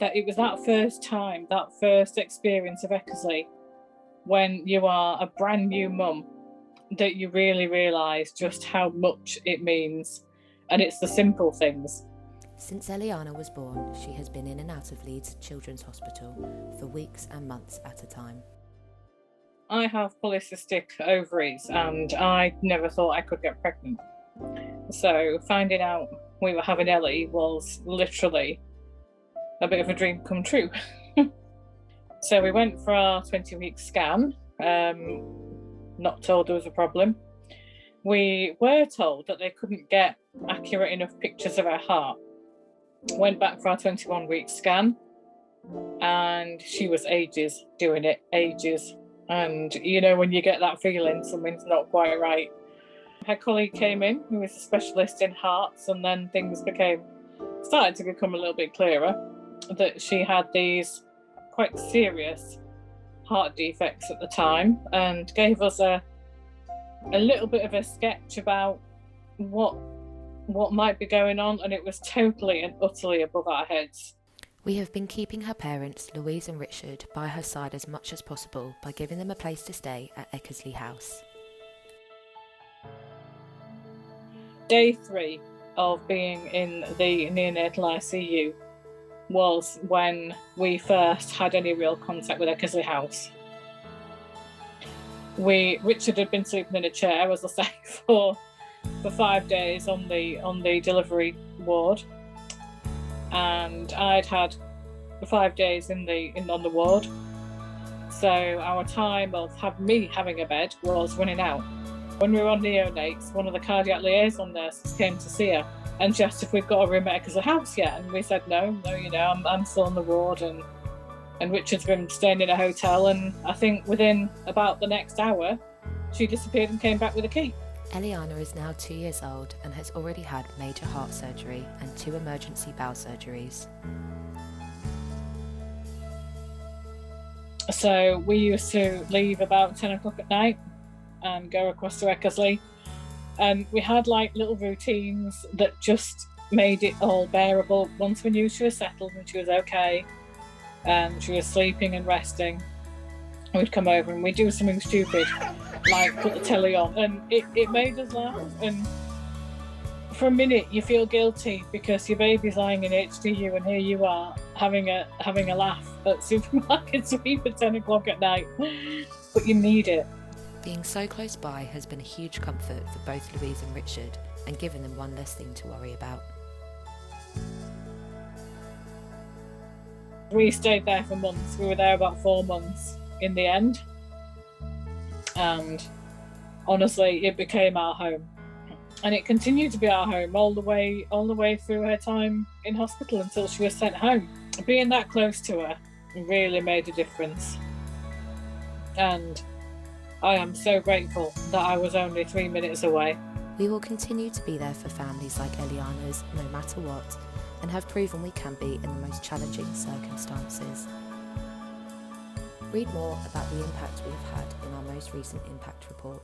That it was that first time, that first experience of Eckersley, when you are a brand new mum, that you really realise just how much it means. And it's the simple things. Since Eliana was born, she has been in and out of Leeds Children's Hospital for weeks and months at a time. I have polycystic ovaries and I never thought I could get pregnant. So finding out we were having Ellie was literally a bit of a dream come true. So we went for our 20-week scan, not told there was a problem. We were told that they couldn't get accurate enough pictures of her heart. Went back for our 21-week scan and she was ages doing it, ages. And you know when you get that feeling something's not quite right. Her colleague came in who was a specialist in hearts, and then things started to become a little bit clearer that she had these quite serious heart defects at the time, and gave us a little bit of a sketch about what might be going on, and it was totally and utterly above our heads. We have been keeping her parents, Louise and Richard, by her side as much as possible by giving them a place to stay at Eckersley House. Day 3 of being in the neonatal ICU was when we first had any real contact with Eckersley House. Richard had been sleeping in a chair, as I say, for 5 days on the delivery ward, and I'd had 5 days on the ward. So our time of me having a bed was running out. When we were on neonates, one of the cardiac liaison nurses came to see her, and she asked if we'd got a room at Eckersley House yet, and we said no, I'm still on the ward, and Richard's been staying in a hotel, and I think within about the next hour, she disappeared and came back with a key. Eliana is now 2 years old and has already had major heart surgery and 2 emergency bowel surgeries. So we used to leave about 10 o'clock at night and go across to Eckersley, and we had like little routines that just made it all bearable. Once we knew she was settled and she was okay and she was sleeping and resting, we'd come over and we'd do something stupid like put the telly on, and it made us laugh. And for a minute you feel guilty because your baby's lying in HDU and here you are having a laugh at supermarket sweep at 10 o'clock at night, but you need it. Being so close by has been a huge comfort for both Louise and Richard, and given them one less thing to worry about. We stayed there for months. We were there about 4 months in the end, and honestly it became our home, and it continued to be our home all the way through her time in hospital until she was sent home. Being that close to her really made a difference, and I am so grateful that I was only 3 minutes away. We will continue to be there for families like Eliana's no matter what, and have proven we can be in the most challenging circumstances. Read more about the impact we have had in our most recent impact report.